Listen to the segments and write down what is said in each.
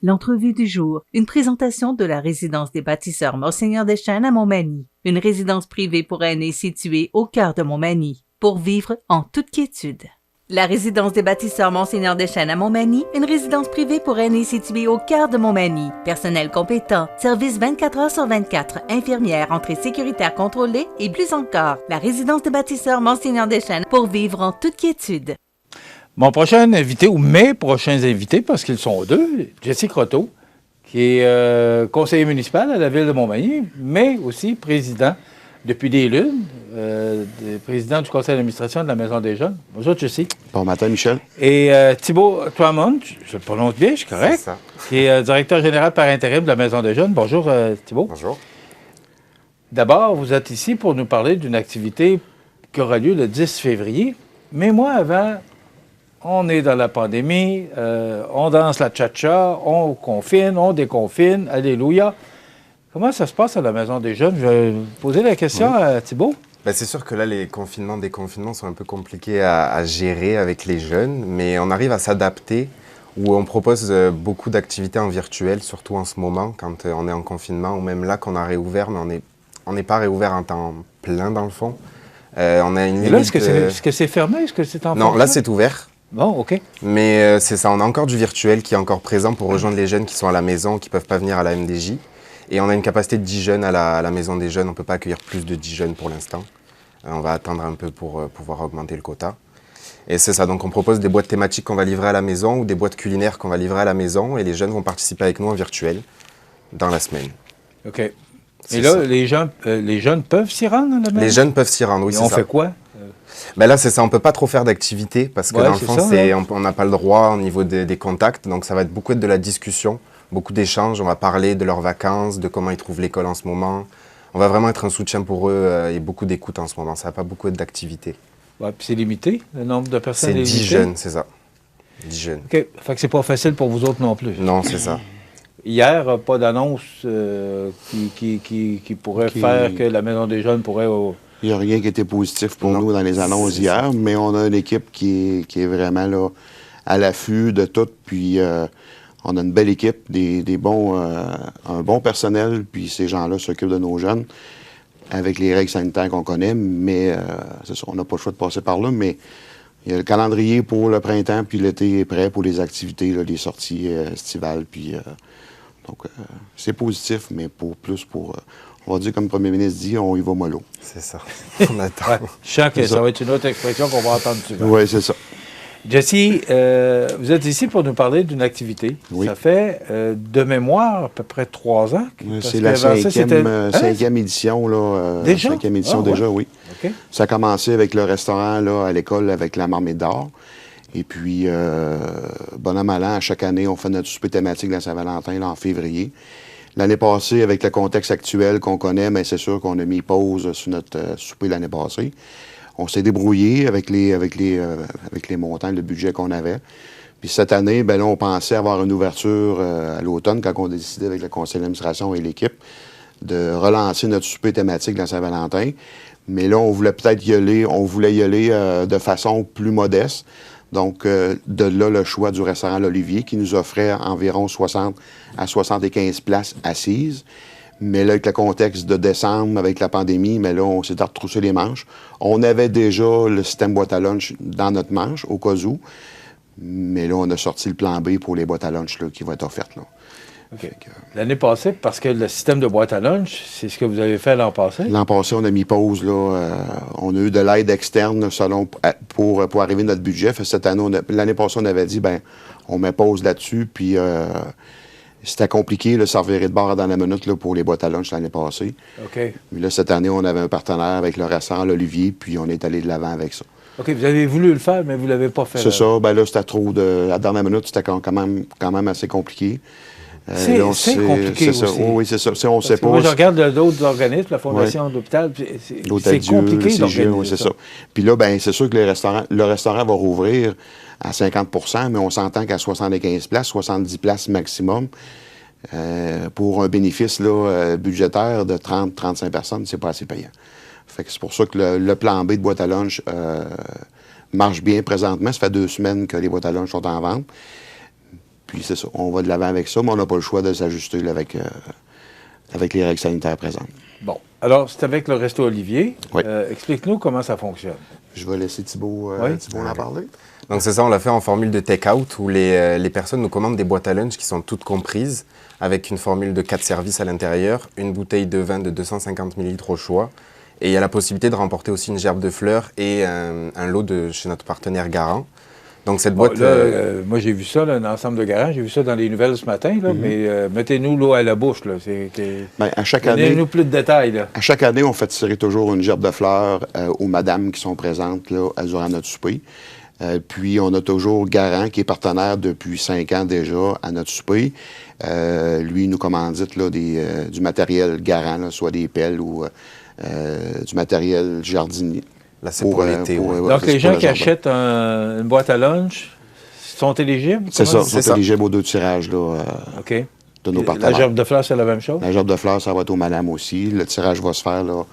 L'entrevue du jour, une présentation de la résidence des bâtisseurs Monseigneur Deschênes à Montmagny, une résidence privée pour aînés située au cœur de Montmagny, pour vivre en toute quiétude. La résidence des bâtisseurs Monseigneur Deschênes à Montmagny, une résidence privée pour aînés située au cœur de Montmagny. Personnel compétent, service 24 heures sur 24, infirmière, entrée sécuritaire contrôlée et plus encore. La résidence des bâtisseurs Monseigneur Deschênes pour vivre en toute quiétude. Mon prochain invité, ou mes prochains invités, parce qu'ils sont deux, Jesse Croteau, qui est conseiller municipal à la ville de Montmagny, mais aussi président, depuis des lunes, président du conseil d'administration de la Maison des Jeunes. Bonjour, Jesse. Bon matin, Michel. Et Thibault Toimond, je le prononce bien, je suis correct? C'est ça. Qui est directeur général par intérim de la Maison des Jeunes. Bonjour, Thibault. Bonjour. D'abord, vous êtes ici pour nous parler d'une activité qui aura lieu le 10 février. Mais moi, avant, on est dans la pandémie, on danse la cha-cha, on confine, on déconfine, alléluia. Comment ça se passe à la Maison des Jeunes? Je vais poser la question à Thibault. Ben, c'est sûr que là, les confinements, déconfinements sont un peu compliqués à gérer avec les jeunes, mais on arrive à s'adapter, où on propose beaucoup d'activités en virtuel, surtout en ce moment, quand on est en confinement, ou même là qu'on a réouvert, mais on n'est pas réouvert en temps plein, dans le fond. On a une Et là, limite, est-ce que c'est fermé? Est-ce que c'est en Non, là, fonction? c'est ouvert. Bon, OK. Mais c'est ça, on a encore du virtuel qui est encore présent pour rejoindre les jeunes qui sont à la maison, qui ne peuvent pas venir à la MDJ. Et on a une capacité de 10 jeunes à la Maison des Jeunes. On ne peut pas accueillir plus de 10 jeunes pour l'instant. On va attendre un peu pour pouvoir augmenter le quota. Et c'est ça, donc on propose des boîtes thématiques qu'on va livrer à la maison ou des boîtes culinaires qu'on va livrer à la maison. Et les jeunes vont participer avec nous en virtuel dans la semaine. OK. Et C'est là, ça. les jeunes peuvent s'y rendre à la maison? Les jeunes peuvent s'y rendre, oui, Et c'est on ça. fait quoi? Ben là, c'est ça, on ne peut pas trop faire d'activités parce que Ouais, dans le c'est fond, ça, ouais. on n'a pas le droit au niveau des contacts. Donc ça va être beaucoup de la discussion, beaucoup d'échanges. On va parler de leurs vacances, de comment ils trouvent l'école en ce moment. On va vraiment être un soutien pour eux et beaucoup d'écoute en ce moment. Ça va pas beaucoup d'activités. Ouais, puis c'est limité, le nombre de personnes C'est est 10 limité? jeunes, c'est ça. 10 jeunes. OK. Fait que c'est pas facile pour vous autres non plus. Non, c'est ça. Hier, pas d'annonce qui pourrait faire que la Maison des Jeunes pourrait... Il n'y a rien qui était positif pour Non, nous dans les annonces c'est hier, mais on a une équipe qui est vraiment là à l'affût de tout. Puis on a une belle équipe, un bon personnel, puis ces gens-là s'occupent de nos jeunes avec les règles sanitaires qu'on connaît, mais c'est ça, on n'a pas le choix de passer par là, mais il y a le calendrier pour le printemps, puis l'été est prêt pour les activités, là, les sorties estivales, puis donc c'est positif, mais on va dire comme le premier ministre dit, on y va mollo. C'est ça. On attend. Ouais. Je sens que C'est ça ça. va être une autre expression qu'on va entendre souvent. Oui, c'est ça. Jesse, vous êtes ici pour nous parler d'une activité. Oui. Ça fait, de mémoire, à peu près 3 ans. Parce C'est la qu'avant ça, c'était- cinquième édition, là. Déjà? Cinquième édition, Ah, ouais. déjà, oui. OK. Ça a commencé avec le restaurant, là, à l'école, avec la Marmite d'or. Et puis, bon an, mal an, à chaque année, on fait notre souper thématique de la Saint-Valentin, là, en février. L'année passée, avec le contexte actuel qu'on connaît, mais c'est sûr qu'on a mis pause sur notre souper l'année passée. On s'est débrouillé avec les montants, le budget qu'on avait. Puis cette année, ben là, on pensait avoir une ouverture à l'automne, quand on a décidé avec le conseil d'administration et l'équipe de relancer notre souper thématique de la Saint-Valentin. Mais là, on voulait peut-être y aller, de façon plus modeste. Donc, de là, le choix du restaurant L'Olivier, qui nous offrait environ 60 à 75 places assises. Mais là, avec le contexte de décembre, avec la pandémie, mais là, on s'est retroussé les manches. On avait déjà le système boîte à lunch dans notre manche, au cas où. Mais là, on a sorti le plan B pour les boîtes à lunch là, qui vont être offertes. Là. OK. L'année passée, parce que le système de boîte à lunch, c'est ce que vous avez fait l'an passé? L'an passé, on a mis pause. Là, on a eu de l'aide externe pour arriver à notre budget. Fait cette année, l'année passée, on avait dit, ben, on met pause là-dessus. Puis c'était compliqué, là, ça revirait de bord dans la minute là, pour les boîtes à lunch l'année passée. OK. Mais là, cette année, on avait un partenaire avec le restaurant L'Olivier, puis on est allé de l'avant avec ça. OK, vous avez voulu le faire, mais vous ne l'avez pas fait. C'est ça. Ben là, c'était trop de... La dernière minute, c'était quand même assez compliqué. C'est là, compliqué c'est ça. aussi. Oui, c'est ça. On sait Parce que pas. moi, je regarde d'autres organismes, la Fondation d'hôpital, c'est compliqué CGE, d'organiser oui, c'est ça. Puis là, ben c'est sûr que le restaurant va rouvrir à 50 %, mais on s'entend qu'à 75 places, 70 places maximum, pour un bénéfice là, budgétaire de 30-35 personnes, c'est pas assez payant. Fait que c'est pour ça que le plan B de boîte à lunch marche bien présentement. Ça fait 2 semaines que les boîtes à lunch sont en vente. Puis c'est ça, on va de l'avant avec ça, mais on n'a pas le choix de s'ajuster là, avec les règles sanitaires présentes. Bon. Alors, c'est avec le Resto Olivier. Oui. Explique-nous comment ça fonctionne. Je vais laisser Thibault, Oui. Thibault en parler. Donc c'est ça, on l'a fait en formule de take-out où les personnes nous commandent des boîtes à lunch qui sont toutes comprises avec une formule de 4 services à l'intérieur, une bouteille de vin de 250 ml au choix. Et il y a la possibilité de remporter aussi une gerbe de fleurs et un lot de chez notre partenaire Garant. Donc cette boîte... Moi, j'ai vu ça, là, un ensemble de garages. J'ai vu ça dans les nouvelles ce matin, là, mais mettez-nous l'eau à la bouche. Là. À chaque année, donnez-nous plus de détails. Là. à chaque année, on fait tirer toujours une gerbe de fleurs aux madames qui sont présentes là, durant notre souper. Puis, on a toujours Garant, qui est partenaire depuis 5 ans déjà à notre souper. Lui, il nous commandite là, du matériel Garant, là, soit des pelles ou du matériel jardinier. Là, c'est pour l'été. Donc, les gens qui achètent une boîte à lunch sont éligibles? C'est ça, c'est sont éligibles aux 2 tirages là, OK. de nos La partenaires. gerbe de fleurs, c'est la même chose? La gerbe de fleurs, ça va être aux madames aussi. Le tirage va se faire là,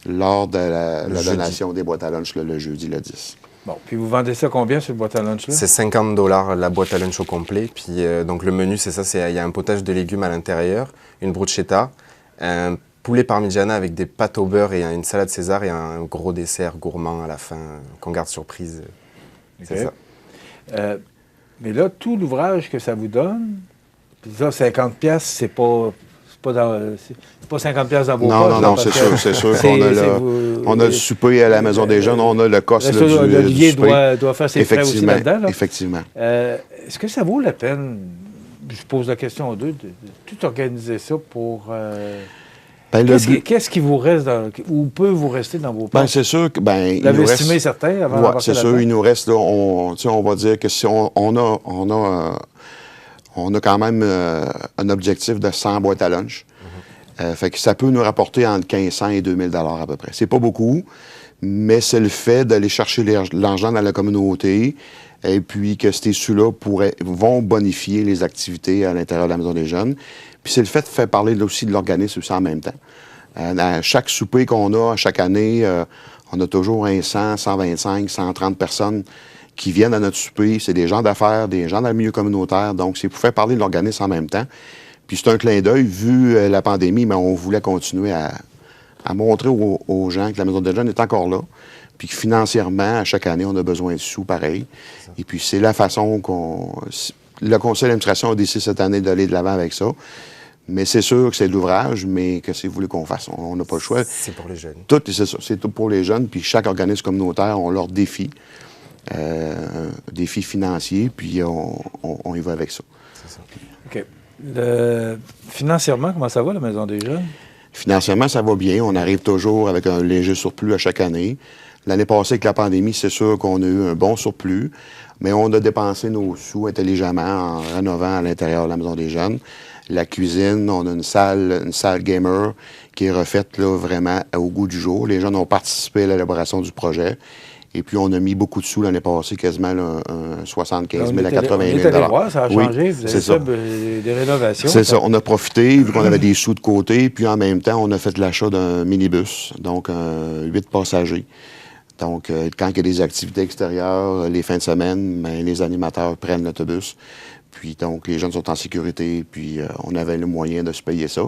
lors de la donation des boîtes à lunch là, le jeudi, le 10. Bon, puis vous vendez ça combien, cette boîte à lunch-là? C'est 50 $ la boîte à lunch au complet. Puis donc le menu, c'est ça, il y a un potage de légumes à l'intérieur, une bruschetta, un poulet parmigiana avec des pâtes au beurre et une salade César et un gros dessert gourmand à la fin qu'on garde surprise. C'est ça. Mais là, tout l'ouvrage que ça vous donne, puis ça, 50$, c'est pas 50$ dans vos poches. Non, c'est sûr qu'on a on a le souper à la Maison des Jeunes, on a le cost du Olivier souper. doit faire ses frais aussi là-dedans. Là. Effectivement. Est-ce que ça vaut la peine, je pose la question aux deux, de tout organiser ça pour... Qu'est-ce qui vous reste ou peut vous rester dans vos poches? C'est sûr que... il l'avez nous estimé reste, certain avant d'embarquer c'est sûr, il nous reste, là, on va dire que si on a quand même un objectif de 100 boîtes à lunch. Fait que ça peut nous rapporter entre 1500 et 2000 $ à peu près. C'est pas beaucoup, mais c'est le fait d'aller chercher l'argent dans la communauté et puis que ces sous-là vont bonifier les activités à l'intérieur de la Maison des Jeunes. Puis c'est le fait de faire parler aussi de l'organisme aussi en même temps. À chaque souper qu'on a, chaque année, on a toujours 100, 125, 130 personnes qui viennent à notre souper. C'est des gens d'affaires, des gens dans le milieu communautaire. Donc, c'est pour faire parler de l'organisme en même temps. Puis c'est un clin d'œil, vu la pandémie, mais on voulait continuer à montrer aux gens que la Maison des Jeunes est encore là. Puis que financièrement, à chaque année, on a besoin de sous pareil. Et puis c'est la façon le conseil d'administration a décidé cette année d'aller de l'avant avec ça. Mais c'est sûr que c'est de l'ouvrage, mais qu'est-ce que vous voulez qu'on fasse? On n'a pas le choix. C'est pour les jeunes. C'est ça, c'est tout pour les jeunes. Puis chaque organisme communautaire ont leurs défis. Défis financiers, puis on y va avec ça. C'est ça. OK. Financièrement, comment ça va, la Maison des Jeunes? Financièrement, ça va bien. On arrive toujours avec un léger surplus à chaque année. L'année passée, avec la pandémie, c'est sûr qu'on a eu un bon surplus, mais on a dépensé nos sous intelligemment en rénovant à l'intérieur de la Maison des Jeunes. La cuisine, on a une salle gamer qui est refaite là, vraiment au goût du jour. Les jeunes ont participé à l'élaboration du projet. Et puis, on a mis beaucoup de sous l'année passée, quasiment là, 75 000 à 80 000 On est allé voir, ça a changé. Oui, vous avez fait des rénovations. C'est ça. On a profité, vu qu'on avait des sous de côté. Puis, en même temps, on a fait l'achat d'un minibus, donc 8 passagers. Donc, quand il y a des activités extérieures, les fins de semaine, les animateurs prennent l'autobus. Puis, donc, les jeunes sont en sécurité. Puis, on avait le moyen de se payer ça.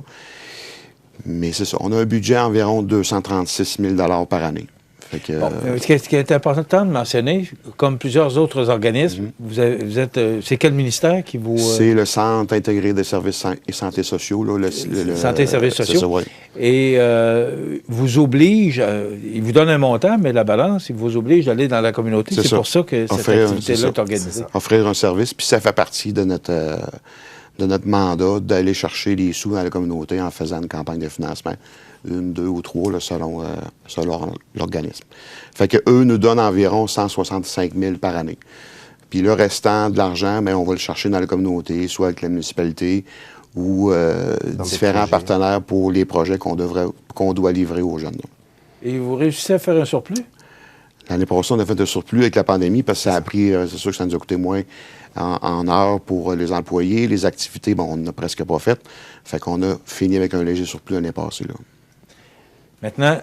Mais c'est ça. On a un budget environ 236 000 par année. Ce qui est important de mentionner, comme plusieurs autres organismes, vous êtes. C'est quel ministère qui vous. C'est le Centre intégré des services et santé sociaux. Là, santé et services sociaux. Ça, oui. Et vous oblige, il vous donne un montant, mais la balance, il vous oblige d'aller dans la communauté. C'est pour ça que cette activité-là est organisée. Offrir un service, puis ça fait partie de notre mandat d'aller chercher les sous dans la communauté en faisant une campagne de financement. 1, 2 ou 3, là, selon l'organisme. Fait qu'eux nous donnent environ 165 000 par année. Puis le restant de l'argent, on va le chercher dans la communauté, soit avec la municipalité ou différents partenaires pour les projets qu'on doit livrer aux jeunes. Là. Et vous réussissez à faire un surplus? L'année passée, on a fait un surplus avec la pandémie parce que ça a pris, c'est sûr que ça nous a coûté moins en heures pour les employés. Les activités, on n'a presque pas fait. Fait qu'on a fini avec un léger surplus l'année passée. Là. Maintenant,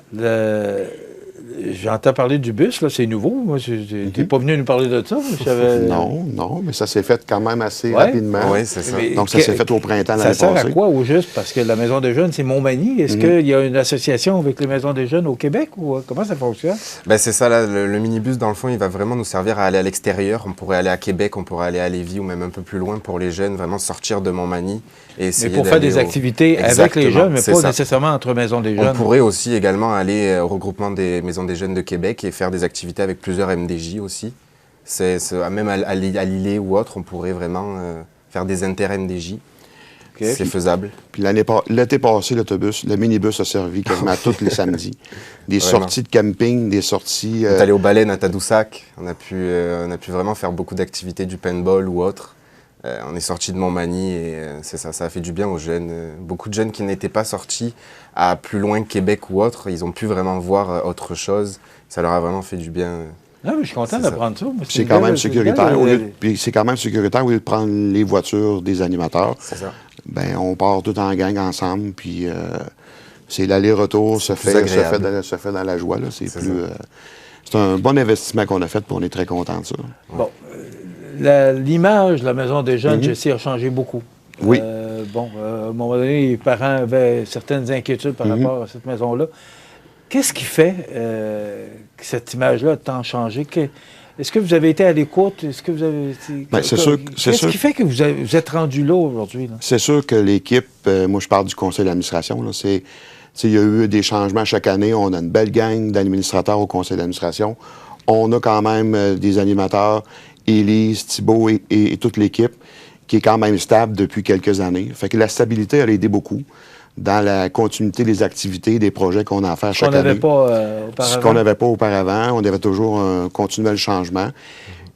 j'entends parler du bus, là, c'est nouveau. Moi, t'es pas venu nous parler de ça. Non, mais ça s'est fait quand même assez Ouais. rapidement. Oui, c'est ça. Mais Donc, ça s'est fait au printemps Ça l'année sert à passée. quoi au juste? Parce que la Maison des Jeunes, c'est Montmagny. Est-ce qu'il y a une association avec les Maisons des Jeunes au Québec ou comment ça fonctionne? Ben, c'est ça, là, le minibus, dans le fond, il va vraiment nous servir à aller à l'extérieur. On pourrait aller à Québec, on pourrait aller à Lévis ou même un peu plus loin pour les jeunes, vraiment sortir de Montmagny et Mais essayer pour faire des d'aller activités avec Exactement, les jeunes, mais c'est pas ça. nécessairement entre Maisons des On Jeunes. pourrait aussi également aller au regroupement des maisons des jeunes de Québec et faire des activités avec plusieurs MDJ aussi. Même à Lillet ou autre, on pourrait vraiment faire des inter-MDJ. OK. C'est faisable. Puis l'été passé, le minibus a servi quasiment tous les samedis. Des Vraiment. sorties de camping, des sorties... On est allé aux baleines à Tadoussac. On a pu vraiment faire beaucoup d'activités, du paintball ou autre. On est sorti de Montmagny et c'est ça, ça a fait du bien aux jeunes. Beaucoup de jeunes qui n'étaient pas sortis à plus loin que Québec ou autre, ils ont pu vraiment voir autre chose. Ça leur a vraiment fait du bien. Non, mais je suis content C'est d'apprendre ça. Moi, C'est une quand belle- même c'est une sécuritaire. belle- Puis c'est quand même sécuritaire au lieu de prendre les voitures des animateurs. C'est ça. Ben, on part tout en gang ensemble, puis c'est l'aller-retour se plus fait agréable. se fait dans la joie. Là. C'est C'est plus, ça. c'est un bon investissement qu'on a fait, puis on est très content de ça. Bon, l'image de la Maison des Jeunes, je sais, a changé beaucoup. Oui. À un moment donné, les parents avaient certaines inquiétudes par rapport à cette maison-là. Qu'est-ce qui fait que cette image-là a tant changé? Est-ce que vous avez été à l'écoute? Est-ce que vous avez... Ben, c'est sûr- c'est Qu'est-ce sûr. qui fait que vous êtes rendu là aujourd'hui? Là? C'est sûr que l'équipe, moi je parle du conseil d'administration, là, il y a eu des changements chaque année. On a une belle gang d'administrateurs au conseil d'administration. On a quand même des animateurs, Élise, Thibault et toute l'équipe, qui est quand même stable depuis quelques années. Fait que la stabilité, elle a aidé beaucoup dans la continuité des activités, des projets qu'on a à faire Ce qu'on chaque année. n'avait pas Ce auparavant. qu'on n'avait pas auparavant. On avait toujours un continuel changement.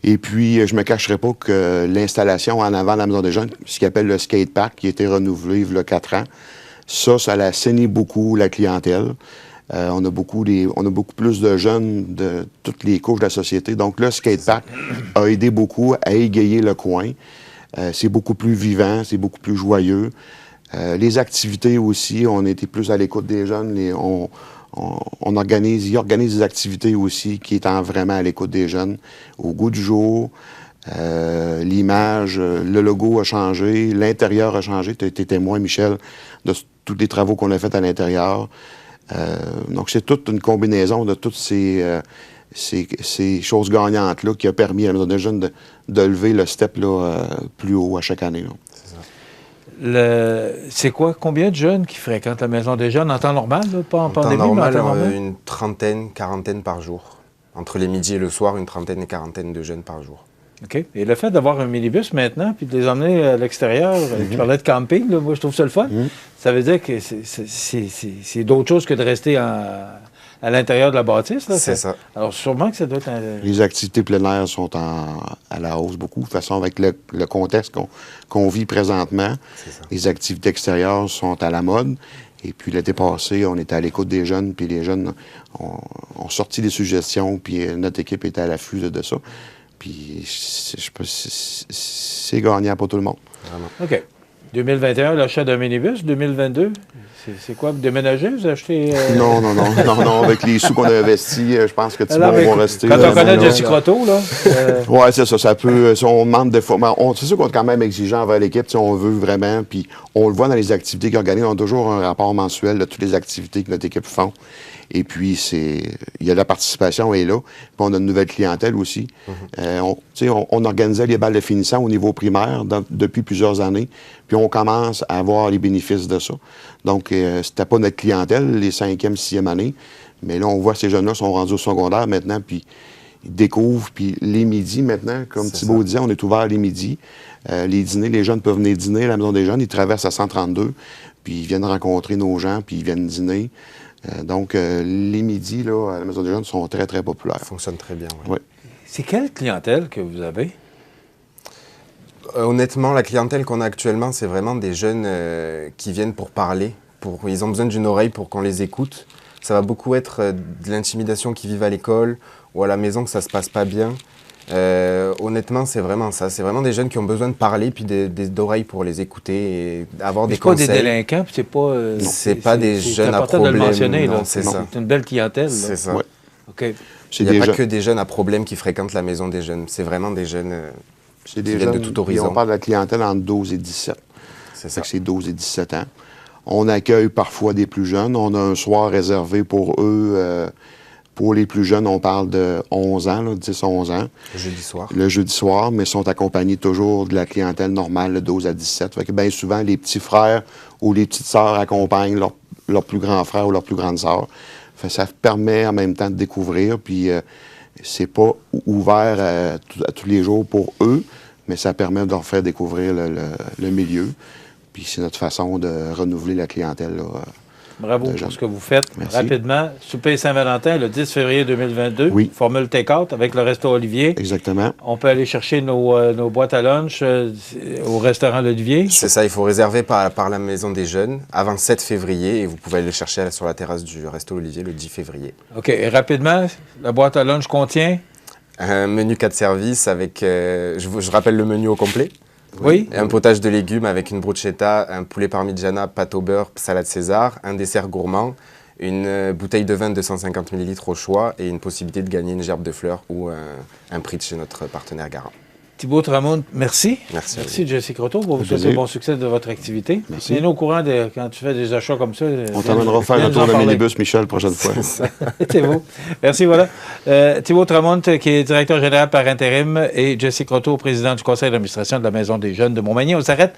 Et puis, je ne me cacherai pas que l'installation en avant de la Maison des Jeunes, ce qu'on appelle le skatepark, qui a été renouvelé il y a 4 ans, ça l'a saigné beaucoup la clientèle. On a beaucoup plus de jeunes de toutes les couches de la société. Donc, le skatepark a aidé beaucoup à égayer le coin. C'est beaucoup plus vivant, c'est beaucoup plus joyeux. Les activités aussi, on était plus à l'écoute des jeunes. Ils organisent des activités aussi qui étant vraiment à l'écoute des jeunes, au goût du jour. L'image, le logo a changé, l'intérieur a changé. Tu as été témoin, Michel, de tous les travaux qu'on a faits à l'intérieur. Donc, c'est toute une combinaison de toutes ces choses gagnantes-là qui a permis à la Maison des Jeunes de lever le step là, plus haut à chaque année. Là. C'est quoi? Combien de jeunes qui fréquentent la Maison des Jeunes en temps normal? Là? Pas en En temps pandémie, mais en normal, temps normal? une trentaine, quarantaine par jour. Entre les midis et le soir, une trentaine et quarantaine de jeunes par jour. OK. Et le fait d'avoir un minibus maintenant, puis de les emmener à l'extérieur, tu parlais de camping, là, moi je trouve ça le fun. Ça veut dire que c'est d'autres choses que de rester à l'intérieur de la bâtisse. Là. C'est ça. Alors sûrement que ça doit être un... Les activités plein air sont à la hausse beaucoup. De toute façon, avec le contexte qu'on vit présentement, C'est ça. les activités extérieures sont à la mode. Et puis l'été passé, on était à l'écoute des jeunes, puis les jeunes ont sorti des suggestions, puis notre équipe était à l'affût de ça. Puis c'est gagnant pour tout le monde. Vraiment. OK. 2021, l'achat d'un minibus. 2022, c'est quoi? Vous déménagez? Vous achetez... Non. Avec les sous qu'on a investis, je pense que Thibault Alors, mais va rester. quand on connaît non, Jesse Croteau, là... Oui, c'est ça. Ça peut. Si on demande des fois. C'est sûr qu'on est quand même exigeant envers l'équipe, si on veut vraiment. Puis on le voit dans les activités qu'ils organisent. On a toujours un rapport mensuel de toutes les activités que notre équipe font. Et puis, il y a la participation est là. Puis on a une nouvelle clientèle aussi. On organisait les balles de finissant au niveau primaire depuis plusieurs années. Puis on commence à avoir les bénéfices de ça. Donc, c'était pas notre clientèle, les 5e, 6e années. Mais là, on voit ces jeunes-là sont rendus au secondaire maintenant. Puis ils découvrent. Puis les midis maintenant, comme Thibault disait, on est ouvert les midis. Les dîners, les jeunes peuvent venir dîner à la Maison des Jeunes. Ils traversent à 132. Puis ils viennent rencontrer nos gens. Puis ils viennent dîner. Donc, les midis, là, à la Maison des Jeunes sont très, très populaires. Ça fonctionne très bien. Ouais. Ouais. C'est quelle clientèle que vous avez? Honnêtement, la clientèle qu'on a actuellement, c'est vraiment des jeunes qui viennent pour parler. Ils ont besoin d'une oreille pour qu'on les écoute. Ça va beaucoup être de l'intimidation qu'ils vivent à l'école ou à la maison que ça se passe pas bien. Honnêtement, c'est vraiment ça. C'est vraiment des jeunes qui ont besoin de parler puis d'oreilles pour les écouter et avoir des C'est pas conseils. des délinquants, puis c'est pas... C'est pas des jeunes à important de le problème, mentionner, non, là. c'est ça. C'est une belle clientèle. là. C'est ça. Ouais. OK. C'est Il n'y des a pas jeunes- que des jeunes à problème qui fréquentent la maison des jeunes. C'est vraiment des jeunes c'est qui des viennent de jeunes, tout puis horizon. on parle de la clientèle entre 12 et 17. C'est Fait ça. que c'est 12 et 17 ans. On accueille parfois des plus jeunes. On a un soir réservé pour eux. Pour les plus jeunes, on parle de 11 ans, là, 10-11 ans, Jeudi soir. le jeudi soir, mais sont accompagnés toujours de la clientèle normale, de 12 à 17. Fait que bien souvent, les petits frères ou les petites sœurs accompagnent leur plus grand frère ou leur plus grande sœur. Fait que ça permet en même temps de découvrir, puis c'est pas ouvert à tous les jours pour eux, mais ça permet de leur faire découvrir le milieu. Puis c'est notre façon de renouveler la clientèle, là. Bravo Déjà. pour ce que vous faites. Merci. Rapidement, souper Saint-Valentin, le 10 février 2022. Oui. Formule take-out avec le Resto Olivier. Exactement. On peut aller chercher nos boîtes à lunch au restaurant L'Olivier. C'est ça, il faut réserver par la maison des jeunes avant le 7 février et vous pouvez aller le chercher sur la terrasse du Resto Olivier le 10 février. OK. Et rapidement, la boîte à lunch contient? Un menu 4 services avec, je rappelle le menu au complet. Oui. Un potage de légumes avec une bruschetta, un poulet parmigiana, pâte au beurre, salade César, un dessert gourmand, une bouteille de vin de 250 ml au choix et une possibilité de gagner une gerbe de fleurs ou un prix de chez notre partenaire Garant. Thibaut Tramont, merci. Merci à vous. Merci, Jesse Croteau, pour vous plaisir. souhaiter bon succès de votre activité. Merci. Tiens-nous au courant quand tu fais des achats comme ça. On t'emmènera faire un tour de minibus, Michel, la prochaine fois. C'est beau. Merci, voilà. Thibaut Tramont, qui est directeur général par intérim, et Jesse Croteau, président du conseil d'administration de la Maison des Jeunes de Montmagny. On s'arrête